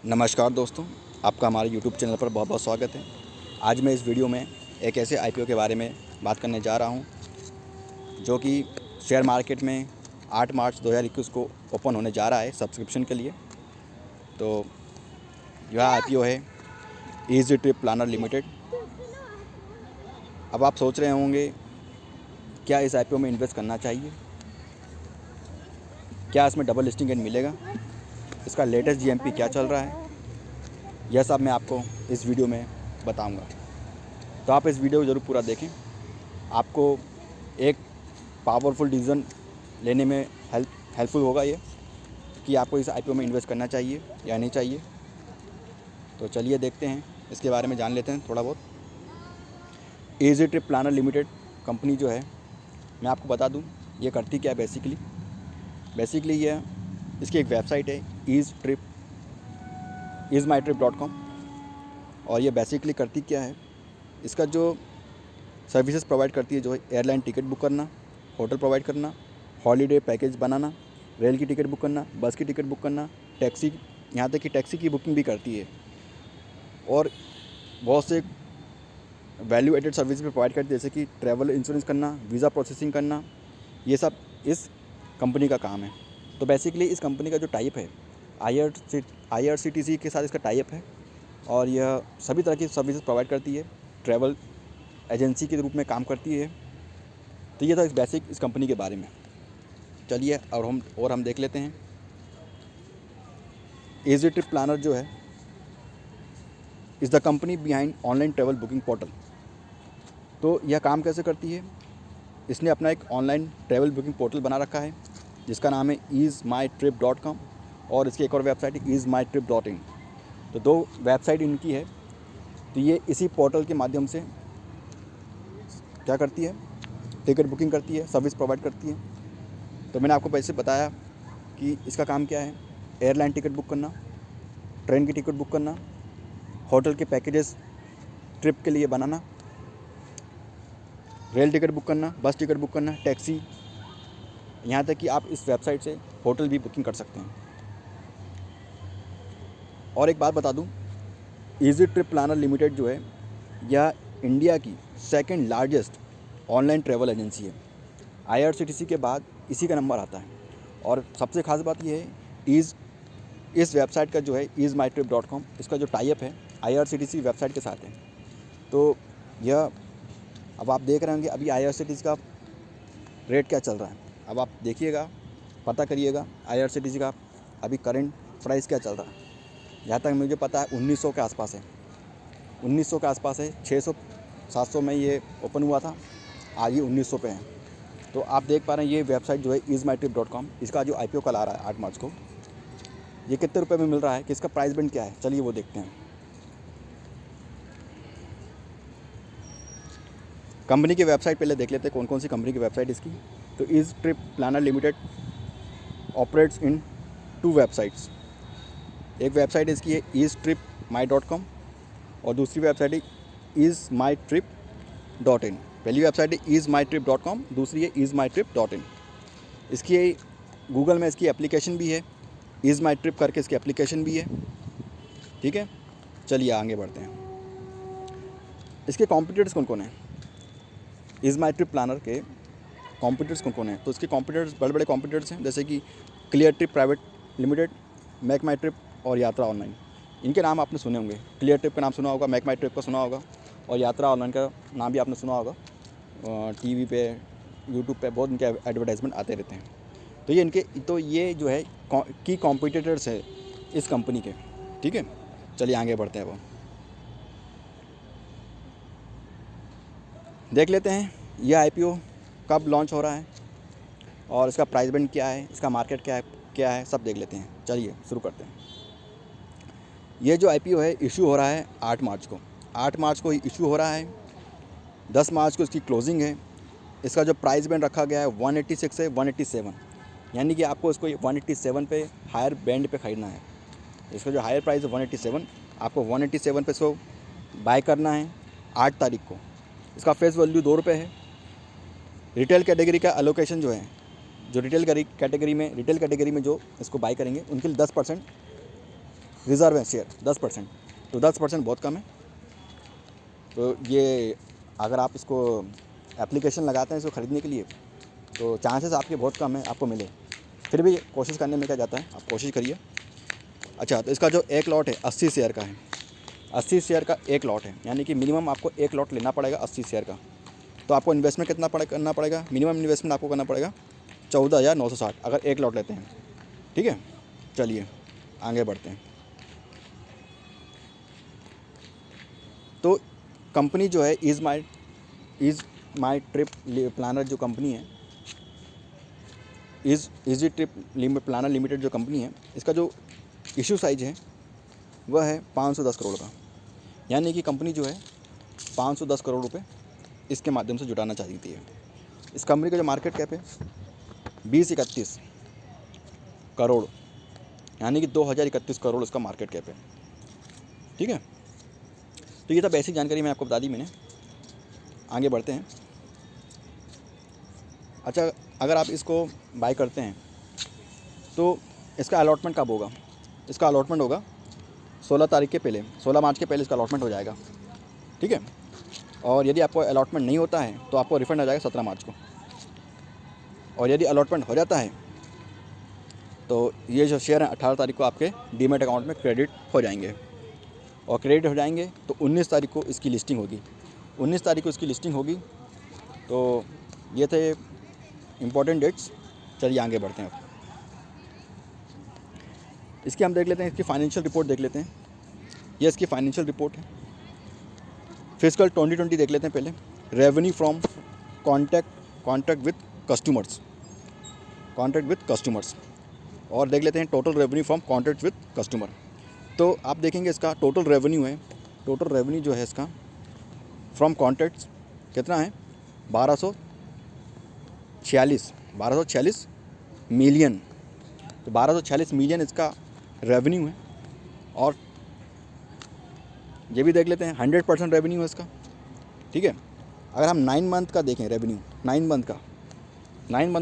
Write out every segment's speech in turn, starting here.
नमस्कार दोस्तों, आपका हमारे यूट्यूब चैनल पर बहुत बहुत स्वागत है। आज मैं इस वीडियो में एक ऐसे आईपीओ के बारे में बात करने जा रहा हूं जो कि शेयर मार्केट में 8 मार्च 2021 को ओपन होने जा रहा है सब्सक्रिप्शन के लिए। तो यह आईपीओ है ईजी ट्रिप प्लानर लिमिटेड। अब आप सोच रहे होंगे क्या इस आईपीओ में इन्वेस्ट करना चाहिए, क्या इसमें डबल लिस्टिंग गेन मिलेगा, इसका लेटेस्ट जीएमपी क्या चल रहा है, यह सब मैं आपको इस वीडियो में बताऊंगा। तो आप इस वीडियो को ज़रूर पूरा देखें। आपको एक पावरफुल डिसीजन लेने में हेल्पफुल होगा ये कि आपको इस आईपीओ में इन्वेस्ट करना चाहिए या नहीं चाहिए। तो चलिए देखते हैं, इसके बारे में जान लेते हैं थोड़ा बहुत। Easy trip planner limited company जो है, मैं आपको बता दूं ये करती क्या है। बेसिकली ये इसकी एक वेबसाइट है easemytrip.com। और ये बेसिकली करती क्या है, इसका जो सर्विसेज प्रोवाइड करती है जो है एयरलाइन टिकट बुक करना, होटल प्रोवाइड करना, हॉलीडे पैकेज बनाना, रेल की टिकट बुक करना, बस की टिकट बुक करना, टैक्सी, यहाँ तक कि टैक्सी की बुकिंग भी करती है। और बहुत से वैल्यू एडेड सर्विस भी प्रोवाइड करती है, जैसे कि ट्रैवल इंश्योरेंस करना, वीज़ा प्रोसेसिंग करना, ये सब इस कंपनी का काम है। तो बेसिकली इस कंपनी का जो टाइप है IRCTC के साथ इसका टाइप है और यह सभी तरह की सर्विसेज प्रोवाइड करती है, ट्रैवल एजेंसी के रूप में काम करती है। तो ये था इस बेसिक इस कंपनी के बारे में। चलिए और हम देख लेते हैं। ईजी ट्रिप प्लानर जो है is the company behind online travel booking portal. तो यह काम कैसे करती है, इसने अपना एक ऑनलाइन ट्रैवल बुकिंग पोर्टल बना रखा है जिसका नाम है easemytrip.com और इसकी एक और वेबसाइट है easemytrip.in। तो दो वेबसाइट इनकी है। तो ये इसी पोर्टल के माध्यम से क्या करती है, टिकट बुकिंग करती है, सर्विस प्रोवाइड करती है। तो मैंने आपको पहले बताया कि इसका काम क्या है, एयरलाइन टिकट बुक करना, ट्रेन की टिकट बुक करना, होटल के पैकेजेस ट्रिप के लिए बनाना, रेल टिकट बुक करना, बस टिकट बुक करना, टैक्सी, यहाँ तक कि आप इस वेबसाइट से होटल भी बुकिंग कर सकते हैं। और एक बात बता दूं, ईजी ट्रिप प्लानर लिमिटेड जो है यह इंडिया की second largest online travel agency है। IRCTC के बाद इसी का नंबर आता है। और सबसे खास बात यह है इस वेबसाइट का जो है easemytrip.com, इसका जो टाइप है IRCTC वेबसाइट के साथ है। तो यह अब आप देख रहे होंगे अभी IRCTC का रेट क्या चल रहा है। अब आप देखिएगा, पता करिएगा IRCTC का अभी करंट प्राइस क्या चल रहा है। जहाँ तक मुझे पता है 1900 के आसपास है, 1900 के आसपास है। 600-700 में ये ओपन हुआ था, आज ये 1900 पे है। तो आप देख पा रहे हैं ये वेबसाइट जो है easemytrip.com, इसका जो IPO कल आ रहा है 8 मार्च को, ये कितने रुपए में मिल रहा है, किसका प्राइस बैंड क्या है, चलिए वो देखते हैं। कंपनी की वेबसाइट पहले देख लेते हैं कौन कौन सी कंपनी की वेबसाइट इसकी। तो ease trip planner limited operates in 2 websites. एक वेबसाइट इसकी है easetripmy.com और दूसरी वेबसाइट है easemytrip.in। पहली वेबसाइट है easemytrip.com, दूसरी है easemytrip.in। इसकी गूगल में इसकी एप्लीकेशन भी है, easemytrip करके इसकी एप्लीकेशन भी है। ठीक है, चलिए आगे बढ़ते हैं। इसके कॉम्पिटिटर्स कौन कौन हैं, easemytrip प्लानर के कॉम्पिटिटर्स कौन कौन हैं। तो इसके कॉम्पिटिटर्स बड़े बड़े कॉम्पिटिटर्स हैं, जैसे कि Cleartrip private limited, MakeMyTrip और यात्रा ऑनलाइन। इनके नाम आपने सुने होंगे, क्लियर ट्रिप का नाम सुना होगा, मेक माई ट्रिप का सुना होगा और यात्रा ऑनलाइन का नाम भी आपने सुना होगा। टीवी पे, यूट्यूब पे बहुत इनके एडवर्टाइजमेंट आते रहते हैं। तो ये जो है की कॉम्पिटिटर्स है इस कंपनी के। ठीक है, चलिए आगे बढ़ते हैं। अब देख लेते हैं ये IPO कब लॉन्च हो रहा है और इसका प्राइस बैंड क्या है, इसका मार्केट क्या है, सब देख लेते हैं। चलिए शुरू करते हैं। ये जो IPO है इशू हो रहा है 8 मार्च को। 8 मार्च को इशू हो रहा है, 10 मार्च को इसकी क्लोजिंग है। इसका जो प्राइस बैंड रखा गया है 186 से 187, यानी कि आपको इसको 187 पे हायर बैंड पे ख़रीदना है। इसका जो हायर प्राइस है 187, आपको 187 पे इसको बाय करना है 8 तारीख को। इसका फेस वैल्यू 2 रुपये है। रिटेल कैटेगरी का एलोकेशन जो है, जो रिटेल कैटेगरी में जो इसको बाय करेंगे उनके लिए 10% रिज़र्व है शेयर 10%, तो 10% बहुत कम है। तो ये अगर आप इसको एप्लीकेशन लगाते हैं इसको ख़रीदने के लिए तो चांसेस आपके बहुत कम है आपको मिले, फिर भी कोशिश करने में क्या जाता है, आप कोशिश करिए। अच्छा, तो इसका जो एक लॉट है 80 शेयर का है, 80 शेयर का एक लॉट है, यानी कि मिनिमम आपको एक लॉट लेना पड़ेगा 80 शेयर का। तो आपको इन्वेस्टमेंट कितना करना पड़ेगा, मिनिमम इन्वेस्टमेंट आपको करना पड़ेगा 14,960 अगर एक लॉट लेते हैं। ठीक है, चलिए आगे बढ़ते हैं। तो कंपनी जो है इज़ माई ट्रिप प्लानर जो कंपनी है, इजी ट्रिप प्लानर लिमिटेड जो कंपनी है, इसका जो इशू साइज है वह है 510 करोड़ का। यानी कि कंपनी जो है 510 करोड़ रुपए इसके माध्यम से जुटाना चाहती है। इस कंपनी का जो मार्केट कैप है 2031 करोड़, यानी कि 2031 करोड़ इसका मार्केट कैप है। ठीक है, तो ये तो बेसिक जानकारी मैं आपको बता दी मैंने। आगे बढ़ते हैं। अच्छा, अगर आप इसको बाय करते हैं तो इसका अलॉटमेंट कब होगा? इसका अलॉटमेंट होगा 16 तारीख के पहले, 16 मार्च के पहले इसका अलॉटमेंट हो जाएगा। ठीक है, और यदि आपको अलॉटमेंट नहीं होता है तो आपको रिफंड आ जाएगा 17 मार्च को। और यदि अलॉटमेंट हो जाता है तो ये जो शेयर हैं 18 तारीख को आपके डीमैट अकाउंट में क्रेडिट हो जाएंगे। और क्रेडिट हो जाएंगे तो 19 तारीख को इसकी लिस्टिंग होगी। 19 तारीख को इसकी लिस्टिंग होगी। तो ये थे इम्पोर्टेंट डेट्स। चलिए आगे बढ़ते हैं। अब इसकी हम देख लेते हैं, इसकी फाइनेंशियल रिपोर्ट देख लेते हैं। ये इसकी फाइनेंशियल रिपोर्ट है। फिस्कल 2020 देख लेते हैं पहले। Revenue from contract with customers, और देख लेते हैं total revenue from contract with customer. तो आप देखेंगे इसका टोटल रेवेन्यू जो है इसका फ्रॉम कॉन्ट्रैक्ट्स कितना है, 1246 मिलियन। तो 1246 मिलियन इसका रेवेन्यू है। और ये भी देख लेते हैं 100% रेवेन्यू है इसका। ठीक है, अगर हम 9 मंथ का देखें रेवेन्यू, 9 मंथ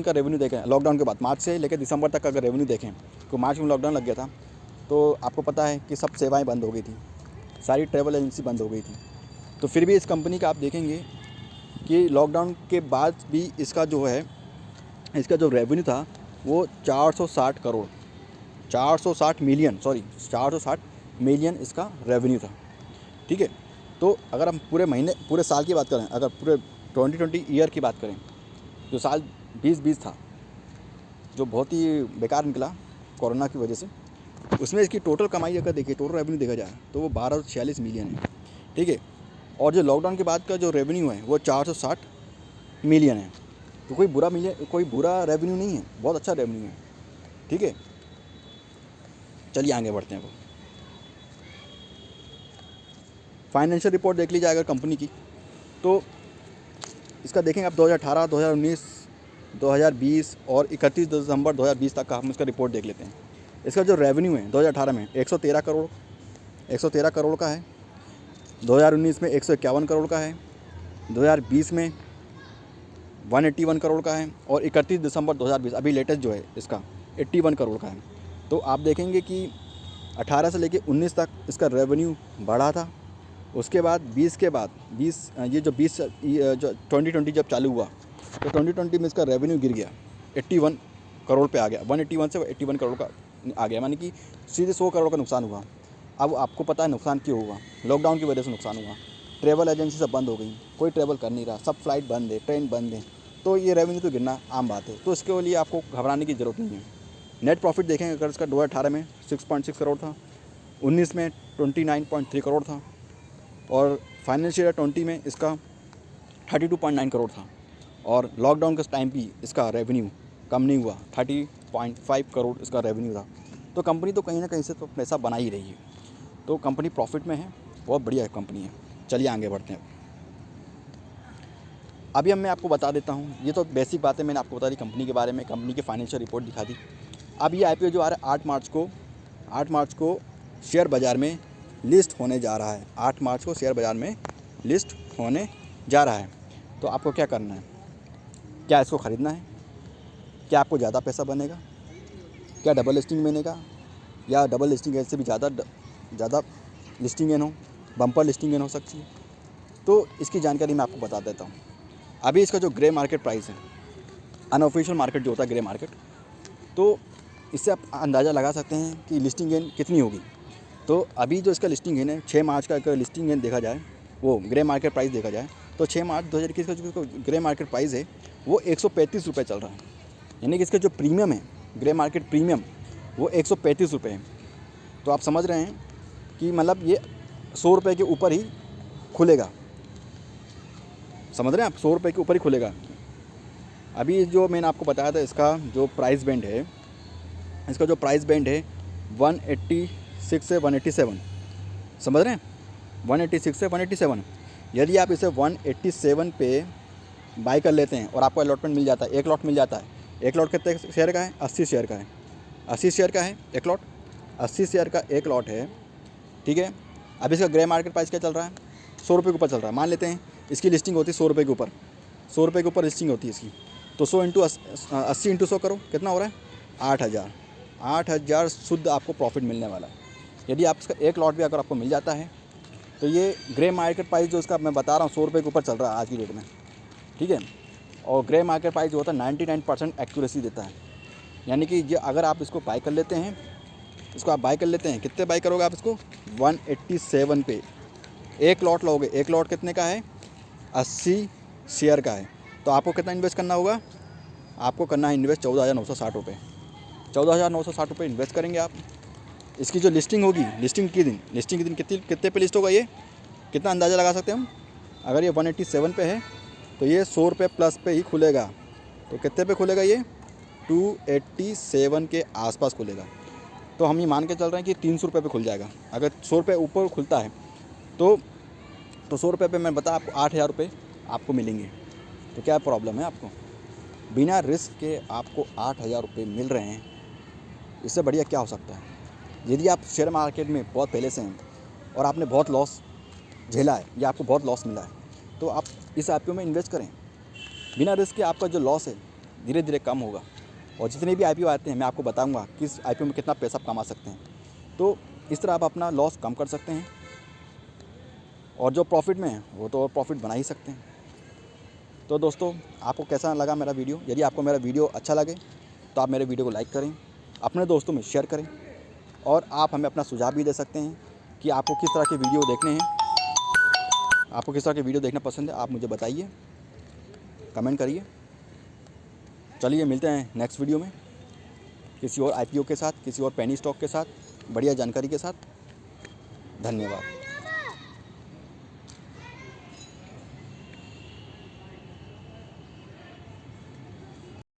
का रेवेन्यू देखें लॉकडाउन के बाद, मार्च से लेकर दिसंबर तक का अगर रेवेन्यू देखें, तो मार्च में लॉकडाउन लग गया था तो आपको पता है कि सब सेवाएं बंद हो गई थी, सारी ट्रैवल एजेंसी बंद हो गई थी। तो फिर भी इस कंपनी का आप देखेंगे कि लॉकडाउन के बाद भी इसका जो रेवेन्यू था वो 460 मिलियन इसका रेवेन्यू था। ठीक है, तो अगर हम पूरे साल की बात करें, अगर पूरे 2020 ईयर की बात करें, जो साल 2020 था जो बहुत ही बेकार निकला कोरोना की वजह से, उसमें इसकी टोटल कमाई अगर देखिए, टोटल रेवेन्यू देखा जाए तो वो 1246 मिलियन है। ठीक है, और जो लॉकडाउन के बाद का जो रेवेन्यू है वो 460 मिलियन है। तो कोई बुरा रेवेन्यू नहीं है, बहुत अच्छा रेवेन्यू है। ठीक है, चलिए आगे बढ़ते हैं। फाइनेंशियल रिपोर्ट देख लीजिए अगर कंपनी की, तो इसका देखेंगे आप 2018, 2019, 2020 और 31 दिसंबर 2020 तक का हम इसका रिपोर्ट देख लेते हैं। इसका जो रेवेन्यू है 2018 में 113 करोड़ का है, 2019 में 151 करोड़ का है, 2020 में 181 करोड़ का है, और 31 दिसंबर 2020 अभी लेटेस्ट जो है इसका 81 करोड़ का है। तो आप देखेंगे कि 18 से लेकर 19 तक इसका रेवेन्यू बढ़ा था। उसके बाद 20 के बाद 2020 जब चालू हुआ तो 2020 में इसका रेवेन्यू गिर गया, 81 करोड़ पे आ गया, 181 से 81 करोड़ का आ गया, यानी कि सीधे 100 करोड़ का नुकसान हुआ। अब आपको पता है नुकसान क्यों हुआ? लॉकडाउन की वजह से नुकसान हुआ। ट्रैवल एजेंसी सब बंद हो गई, कोई ट्रैवल कर नहीं रहा, सब फ्लाइट बंद है, ट्रेन बंद है, तो ये रेवेन्यू तो गिरना आम बात है। तो इसके लिए आपको घबराने की ज़रूरत नहीं है। नेट प्रॉफिट देखेंगे अगर इसका 2018 में 6.6 करोड़ था, 19 में 29.3 करोड़ था, और फाइनेंशियल ईयर 20 में इसका 32.9 करोड़ था। और लॉकडाउन के टाइम भी इसका रेवेन्यू कम नहीं हुआ, 30.5 करोड़ इसका रेवेन्यू था। तो कंपनी तो कहीं ना कहीं से तो पैसा बना ही रही है। तो कंपनी प्रॉफिट में है, बहुत बढ़िया कंपनी है। चलिए आगे बढ़ते हैं। अभी मैं आपको बता देता हूँ, ये तो बेसिक बातें मैंने आपको बता दी कंपनी के बारे में, कंपनी की फाइनेंशियल रिपोर्ट दिखा दी। अब ये IPO जो आ रहा है 8 मार्च को शेयर बाज़ार में लिस्ट होने जा रहा है। 8 मार्च को शेयर बाज़ार में लिस्ट होने जा रहा है। तो आपको क्या करना है? क्या इसको ख़रीदना है? क्या आपको ज़्यादा पैसा बनेगा? क्या डबल लिस्टिंग बनेगा? या डबल लिस्टिंग गेन से भी ज़्यादा लिस्टिंग गेन हो, बम्पर लिस्टिंग गेन हो सकती है। तो इसकी जानकारी मैं आपको बता देता हूँ। अभी इसका जो ग्रे मार्केट प्राइस है, अनऑफिशियल मार्केट जो होता है ग्रे मार्केट, तो इससे आप अंदाज़ा लगा सकते हैं कि लिस्टिंग गेन कितनी होगी। तो अभी जो इसका लिस्टिंग गेन है 6 मार्च का, अगर लिस्टिंग गेन देखा जाए, वो ग्रे मार्केट प्राइस देखा जाए, तो 6 मार्च 2021 का जो ग्रे मार्केट प्राइस है वो 135 रुपये चल रहा है। यानी कि इसका जो प्रीमियम है, ग्रे मार्केट प्रीमियम, वो 135 रुपये है। तो आप समझ रहे हैं कि मतलब ये 100 रुपये के ऊपर ही खुलेगा। समझ रहे हैं आप, 100 रुपये के ऊपर ही खुलेगा। अभी जो मैंने आपको बताया था, इसका जो प्राइस बैंड है, 186 से 187, समझ रहे हैं, 186 से 187। यदि आप इसे 187 पे बाई कर लेते हैं और आपको अलॉटमेंट मिल जाता है, एक लॉट मिल जाता है। एक लॉट कितने शेयर का है? 80 शेयर का है। 80 शेयर का है एक लॉट, 80 शेयर का एक लॉट है, ठीक है। अब इसका ग्रे मार्केट प्राइस क्या चल रहा है? 100 रुपये के ऊपर चल रहा है। मान लेते हैं इसकी लिस्टिंग होती है 100 रुपये के ऊपर, 100 रुपये के ऊपर लिस्टिंग होती है इसकी। तो 100 इंटू 80 इंटू 100 करो, कितना हो रहा है? 8000। 8000 शुद्ध आपको प्रॉफिट मिलने वाला है। यदि आप इसका एक लॉट भी अगर आपको मिल जाता है, तो ये ग्रे मार्केट प्राइस जो इसका मैं बता रहा हूँ 100 रुपये के ऊपर चल रहा है आज की डेट में, ठीक है। और ग्रे मार्केट प्राइस जो होता है 99% एक्यूरेसी देता है। यानी कि ये अगर आप इसको बाई कर लेते हैं, कितने बाई करोगे आप इसको? 187 पे एक लॉट लोगे। एक लॉट कितने का है? 80 शेयर का है। तो आपको कितना इन्वेस्ट करना होगा? आपको करना है इन्वेस्ट 14,960 रुपये। 14,960 रुपये इन्वेस्ट करेंगे आप। इसकी जो लिस्टिंग होगी, लिस्टिंग के दिन कितने पे लिस्ट होगा ये? कितना अंदाज़ा लगा सकते हैं हम? अगर ये 187 पे है तो ये 100 रुपये प्लस पे ही खुलेगा। तो कितने पे खुलेगा ये? 287 के आसपास खुलेगा। तो हम ये मान के चल रहे हैं कि 300 रुपये पे खुल जाएगा। अगर 100 रुपये ऊपर खुलता है तो 100 रुपये पे मैं बता आपको 8,000 रुपये आपको मिलेंगे। तो क्या प्रॉब्लम है आपको? बिना रिस्क के आपको 8,000 रुपये मिल रहे हैं, इससे बढ़िया क्या हो सकता है? यदि आप शेयर मार्केट में बहुत पहले से हैं और आपने बहुत लॉस झेला है या आपको बहुत लॉस मिला है, तो आप इस IPO में इन्वेस्ट करें। बिना रिस्क के आपका जो लॉस है धीरे धीरे कम होगा। और जितने भी IPO आते हैं मैं आपको बताऊंगा किस IPO में कितना पैसा आप कमा सकते हैं। तो इस तरह आप अपना लॉस कम कर सकते हैं, और जो प्रॉफिट में है वो तो और प्रॉफिट बना ही सकते हैं। तो दोस्तों, आपको कैसा लगा मेरा वीडियो? यदि आपको मेरा वीडियो अच्छा लगे तो आप मेरे वीडियो को लाइक करें, अपने दोस्तों में शेयर करें, और आप हमें अपना सुझाव भी दे सकते हैं कि आपको किस तरह के वीडियो देखने हैं, आपको किस तरह के वीडियो देखना पसंद है। आप मुझे बताइए, कमेंट करिए। चलिए मिलते हैं नेक्स्ट वीडियो में किसी और IPO के साथ, किसी और पेनी स्टॉक के साथ, बढ़िया जानकारी के साथ। धन्यवाद।